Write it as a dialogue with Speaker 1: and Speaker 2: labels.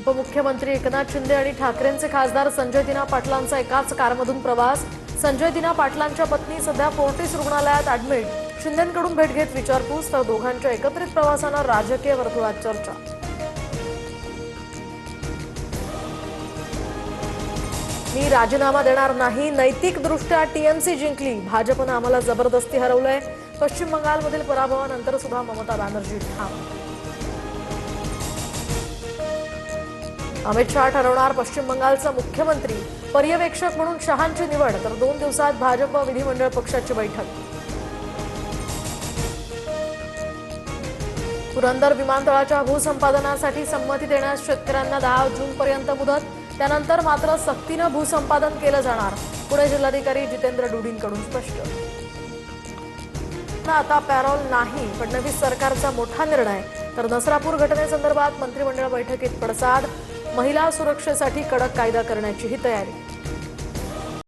Speaker 1: उपमुख्यमंत्री एकनाथ शिंदे आणि ठाकरेंचे खासदार संजय दिना पाटलांचा एकाच कारमधून प्रवास। संजय दिना पाटलांच्या पत्नी सध्या फोर्टिस रुग्णालयात ॲडमिट। शिंदेंकडून भेट घेत विचारपूस, तर दोघांच्या एकत्रित प्रवासानं राजकीय वर्तुळात चर्चा। मी राजीनामा देणार नाही, नैतिकदृष्ट्या टीएमसी जिंकली, भाजपनं आम्हाला जबरदस्ती हरवलंय। पश्चिम बंगालमधील पराभवानंतर सुद्धा ममता बॅनर्जी ठाम। अमित शहा ठरवणार पश्चिम बंगालचा मुख्यमंत्री, पर्यवेक्षक म्हणून शहांची निवड, तर 2 दिवसात भाजप विधिमंडळ पक्षाची बैठक। पुरंदर विमानतळाच्या भूसंपादनासाठी संमती देण्यास शेतकऱ्यांना 10 जूनपर्यंत मुदत, त्यानंतर मात्र सक्तीनं भूसंपादन केलं जाणार, पुणे जिल्हाधिकारी जितेंद्र डुडींकडून स्पष्ट। आता पॅरोल नाही, फडणवीस सरकारचा मोठा निर्णय, तर नसरापूर घटनेसंदर्भात मंत्रिमंडळ बैठकीत पडसाद, महिला सुरक्षेसाठी कडक कायदा करण्याचीही तयारी।